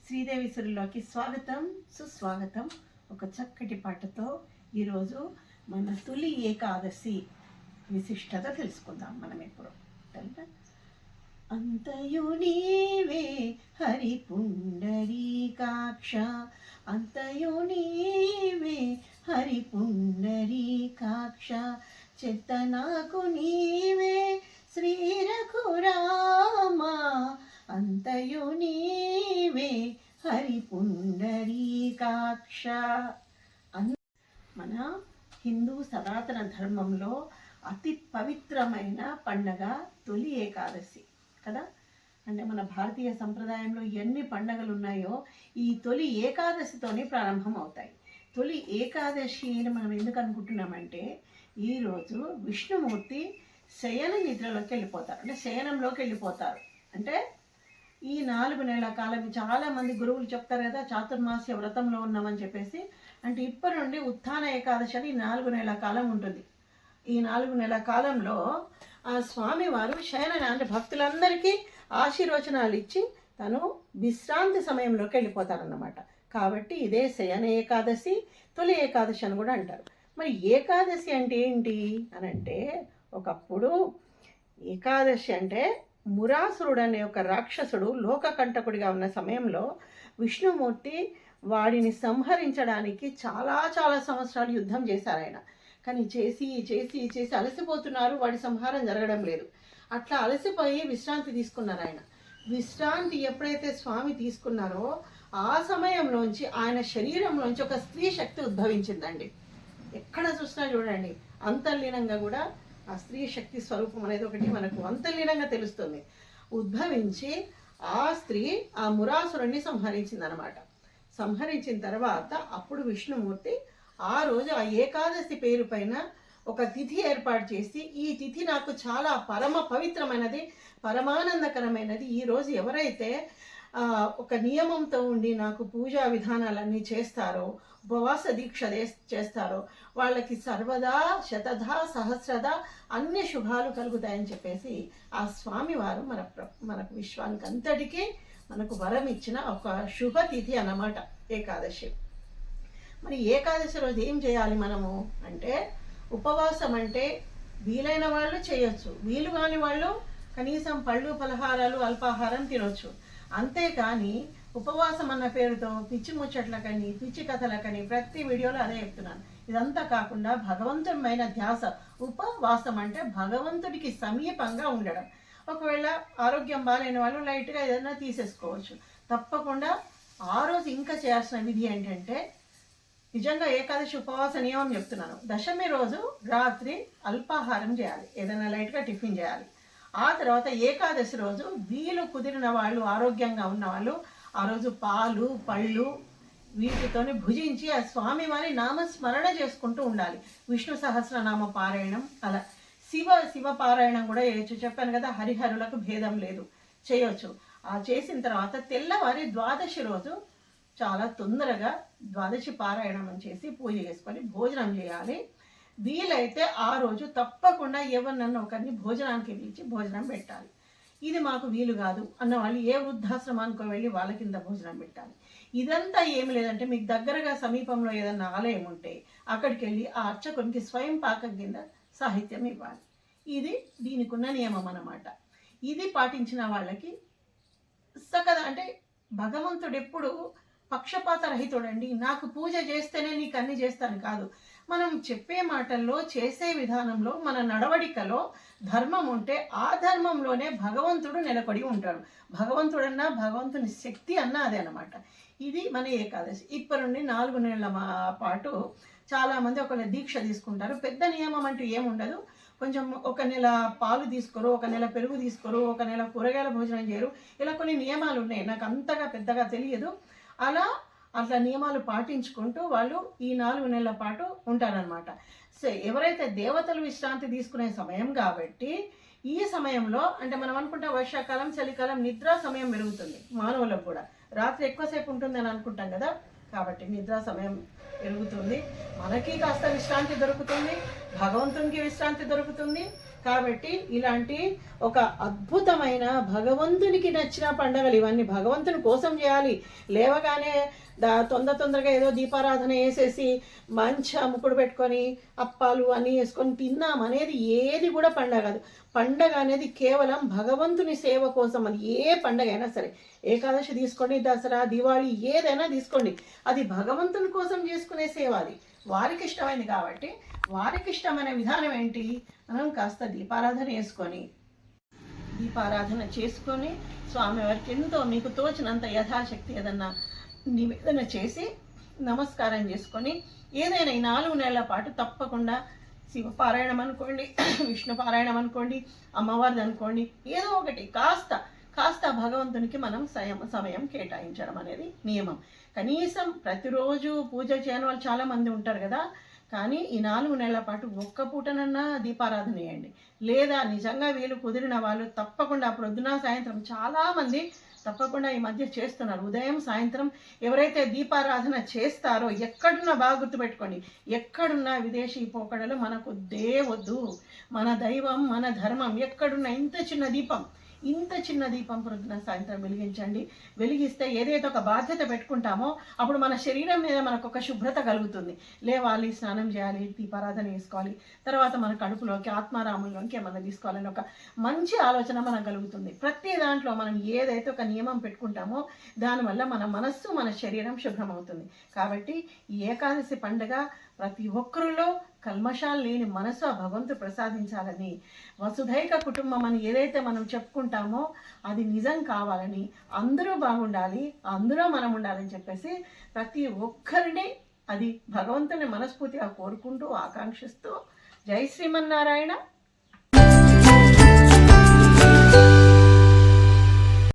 శ్రీదేవి సురిలోకి స్వాగతం సుస్వాగతం. ఒక చక్కటి పాటతో ఈరోజు మన తొలి ఏకాదశి విశిష్టత తెలుసుకుందాం. మనం ఇప్పుడు అంతయు నీవే హరి పుండరీకాక్ష, అంతయు నీవే హరి పుండరీకాక్ష, చెత్తనాకు నీవే శ్రీ రఘురామ, అంతయు నీవే హరి పుండరీకాక్ష. మన హిందూ సనాతన ధర్మంలో అతి పవిత్రమైన పండగ తొలి ఏకాదశి కదా. అంటే మన భారతీయ సంప్రదాయంలో ఎన్ని పండగలు ఉన్నాయో ఈ తొలి ఏకాదశితోనే ప్రారంభం అవుతాయి. తొలి ఏకాదశి అని మనం ఎందుకు అనుకుంటున్నామంటే, ఈరోజు విష్ణుమూర్తి శయన నిద్రలోకి వెళ్ళిపోతారు, అంటే శయనంలోకి వెళ్ళిపోతారు. అంటే ఈ 4 నెలల కాలం చాలామంది గురువులు చెప్తారు కదా, చాతుర్మాస్య వ్రతంలో ఉన్నామని చెప్పేసి. అంటే ఇప్పటి నుండి ఉత్థాన ఏకాదశి అని 4 నెలల కాలం ఉంటుంది. ఈ 4 నెలల కాలంలో ఆ స్వామివారు శయన అంటే భక్తులందరికీ ఆశీర్వచనాలు ఇచ్చి తను విశ్రాంతి సమయంలోకి వెళ్ళిపోతారన్నమాట. కాబట్టి ఇదే శయన ఏకాదశి, తొలి ఏకాదశి అని కూడా అంటారు. మరి ఏకాదశి అంటే ఏంటి అని అంటే, ఒకప్పుడు ఏకాదశి అంటే మురాసురుడు అనే ఒక రాక్షసుడు లోకకంటకుడిగా ఉన్న సమయంలో విష్ణుమూర్తి వాడిని సంహరించడానికి చాలా సంవత్సరాలు యుద్ధం చేశారు ఆయన. కానీ చేసి చేసి చేసి అలసిపోతున్నారు, వాడి సంహారం జరగడం లేదు. అట్లా అలసిపోయి విశ్రాంతి తీసుకున్నారు ఆయన. విశ్రాంతి ఎప్పుడైతే స్వామి తీసుకున్నారో ఆ సమయంలోంచి ఆయన శరీరంలోంచి ఒక స్త్రీ శక్తి ఉద్భవించిందండి. ఎక్కడ చూసినా చూడండి అంతర్లీనంగా కూడా ఆ స్త్రీ శక్తి స్వరూపం అనేది ఒకటి మనకు అంతర్లీనంగా తెలుస్తుంది. ఉద్భవించి ఆ స్త్రీ ఆ మురాసురుణ్ణి సంహరించింది అనమాట. సంహరించిన తర్వాత అప్పుడు విష్ణుమూర్తి ఆ రోజు ఆ ఏకాదశి పేరు పైన ఒక తిథి ఏర్పాటు చేసి, ఈ తిథి నాకు చాలా పరమ పవిత్రమైనది, పరమానందకరమైనది. ఈరోజు ఎవరైతే ఒక నియమంతో ఉండి నాకు పూజా విధానాలన్నీ చేస్తారో, ఉపవాస దీక్ష చేస్తారో వాళ్ళకి సర్వదా శతధా సహస్రదా అన్ని శుభాలు కలుగుతాయని చెప్పేసి ఆ స్వామివారు మనకు విశ్వానికి అంతటికీ మనకు వరం ఇచ్చిన ఒక శుభతిథి అన్నమాట ఏకాదశి. మరి ఏకాదశి రోజు ఏం చేయాలి మనము అంటే, ఉపవాసం అంటే వీలైన వాళ్ళు చేయొచ్చు, వీలు కాని వాళ్ళు కనీసం పళ్ళు పలహారాలు అల్పాహారం తినొచ్చు. అంతేకాని ఉపవాసం అన్న పేరుతో పిచ్చి ముచ్చట్లకని పిచ్చి కథలకని ప్రతి వీడియోలో అదే చెప్తున్నాను. ఇదంతా కాకుండా భగవంతుడిమైన ధ్యాస. ఉపవాసం అంటే భగవంతుడికి సమీపంగా ఉండడం. ఒకవేళ ఆరోగ్యం బాగాలేని వాళ్ళు లైట్గా ఏదైనా తీసేసుకోవచ్చు. తప్పకుండా ఆ రోజు ఇంకా చేయాల్సిన విధి ఏంటంటే, నిజంగా ఏకాదశి ఉపవాస నియమం చెప్తున్నాను. దశమి రోజు రాత్రి అల్పాహారం చేయాలి, ఏదైనా లైట్గా టిఫిన్ చేయాలి. ఆ తర్వాత ఏకాదశి రోజు వీలు కుదిరిన వాళ్ళు, ఆరోగ్యంగా ఉన్న వాళ్ళు ఆ రోజు పాలు పళ్ళు వీటితోనే భుజించి ఆ స్వామివారి నామస్మరణ చేసుకుంటూ ఉండాలి. విష్ణు సహస్రనామ పారాయణం, అలా శివ పారాయణం కూడా చేయొచ్చు. చెప్పాను కదా, హరిహరులకు భేదం లేదు, చేయొచ్చు. ఆ చేసిన తర్వాత తెల్లవారి ద్వాదశి రోజు చాలా తొందరగా ద్వాదశి పారాయణం చేసి పూజ చేసుకొని భోజనం చేయాలి. వీలైతే ఆ రోజు తప్పకుండా ఎవరినన్నా ఒకరిని భోజనానికి పిలిచి భోజనం పెట్టాలి. ఇది మాకు వీలు కాదు అన్న వాళ్ళు ఏ వృద్ధాశ్రమానికి వెళ్ళి వాళ్ళ కింద భోజనం పెట్టాలి. ఇదంతా ఏమి లేదంటే, మీకు దగ్గరగా సమీపంలో ఏదన్నా ఆలయం ఉంటే అక్కడికి వెళ్ళి ఆ అర్చకునికి స్వయం పాకం కింద సాహిత్యం ఇవ్వాలి. ఇది దీనికి ఉన్న నియమం అన్నమాట. ఇది పాటించిన వాళ్ళకి అంటే భగవంతుడు ఎప్పుడు పక్షపాత రహితుడండి. నాకు పూజ చేస్తేనే నీకు అన్ని చేస్తాను కాదు. మనం చెప్పే మాటల్లో, చేసే విధానంలో, మన నడవడికలో ధర్మం ఉంటే ఆ ధర్మంలోనే భగవంతుడు నెలకొడి ఉంటాడు. భగవంతుడన్నా భగవంతుని శక్తి అన్నా అదే అనమాట. ఇది మన ఏకాదశి. ఇప్పటి నుండి 4 నెలల పాటు చాలామంది ఒక దీక్ష తీసుకుంటారు. పెద్ద నియమం అంటూ ఏముండదు. కొంచెం ఒక నెల పాలు తీసుకోరు, ఒక నెల పెరుగు తీసుకోరు, ఒక నెల కూరగాయల భోజనం చేయరు. ఇలా కొన్ని నియమాలు ఉన్నాయి, నాకు అంతగా పెద్దగా తెలియదు. అట్లా నియమాలు పాటించుకుంటూ వాళ్ళు ఈ 4 నెలల పాటు ఉంటారనమాట. సో ఎవరైతే దేవతలు విశ్రాంతి తీసుకునే సమయం కాబట్టి ఈ సమయంలో, అంటే మనం అనుకుంటే వర్షాకాలం చలికాలం నిద్రా సమయం పెరుగుతుంది, మానవులకు కూడా రాత్రి ఎక్కువసేపు ఉంటుంది అని అనుకుంటాం కదా. కాబట్టి నిద్రా సమయం పెరుగుతుంది, మనకి కాస్త విశ్రాంతి దొరుకుతుంది, భగవంతునికి విశ్రాంతి దొరుకుతుంది. కాబట్టి ఇలాంటి ఒక అద్భుతమైన భగవంతునికి నచ్చిన పండుగలు ఇవన్నీ భగవంతుని కోసం చేయాలి. లేవగానే తొందరగా ఏదో దీపారాధన వేసేసి మంచిగా ముక్కుడు పెట్టుకొని అప్పాలు అన్నీ వేసుకొని తిన్నాం అనేది ఏది కూడా పండగ కాదు. పండగ అనేది కేవలం భగవంతుని సేవ కోసం. అది ఏ పండగ అయినా సరే, ఏకాదశి తీసుకోండి, దసరా, దివాళీ, ఏదైనా తీసుకోండి, అది భగవంతుని కోసం చేసుకునే సేవ. అది వారికి ఇష్టమైంది కాబట్టి వారికి ఇష్టమైన విధానం ఏంటి, మనం కాస్త దీపారాధన చేసుకొని స్వామివారికి ఎంతో మీకు తోచినంత యథాశక్తి ఏదన్నా నివేదన చేసి నమస్కారం చేసుకొని ఏదైనా ఈ 4 నెలల పాటు తప్పకుండా శివపారాయణం అనుకోండి, విష్ణు పారాయణం అనుకోండి, అమ్మవారిది అనుకోండి, ఏదో ఒకటి కాస్త భగవంతునికి మనం సమయం కేటాయించడం అనేది నియమం. కనీసం ప్రతిరోజు పూజ చేయని వాళ్ళు చాలామంది ఉంటారు కదా, కానీ ఈ 4 నెలల పాటు ఒక్క పూటనన్నా దీపారాధన చేయండి. లేదా నిజంగా వీలు కుదిరిన వాళ్ళు తప్పకుండా ప్రొద్దున సాయంత్రం చాలామంది తప్పకుండా ఈ మధ్య చేస్తున్నారు. ఉదయం సాయంత్రం ఎవరైతే దీపారాధన చేస్తారో ఎక్కడున్నా బాగా గుర్తుపెట్టుకోండి, ఎక్కడున్నా విదేశీ పోకడలు మనకు దేవద్దు. మన దైవం, మన ధర్మం ఎక్కడున్నా ఇంత చిన్న దీపం ప్రొద్దున సాయంత్రం వెలిగించండి. వెలిగిస్తే ఏదైతే ఒక బాధ్యత పెట్టుకుంటామో అప్పుడు మన శరీరం మీద మనకు ఒక శుభ్రత కలుగుతుంది. లేవాలి, స్నానం చేయాలి, దీపారాధన చేసుకోవాలి, తర్వాత మన కడుపులోకి ఆత్మారాముల్లోకి ఏమన్నా తీసుకోవాలని ఒక మంచి ఆలోచన మనకు కలుగుతుంది. ప్రతి దాంట్లో మనం ఏదైతే ఒక నియమం పెట్టుకుంటామో దానివల్ల మన మనస్సు, మన శరీరం శుభ్రమవుతుంది. కాబట్టి ఈ ఏకాదశి పండుగ ప్రతి ఒక్కరిలో కల్మషాలు లేని మనసు ఆ భగవంతుడు ప్రసాదించాలని, వసుధైక కుటుంబం అని ఏదైతే మనం చెప్పుకుంటామో అది నిజం కావాలని, అందరూ బాగుండాలి, అందులో మనం ఉండాలని చెప్పేసి ప్రతి ఒక్కరిని అది భగవంతుని మనస్ఫూర్తిగా కోరుకుంటూ ఆకాంక్షిస్తూ జై శ్రీమన్నారాయణ.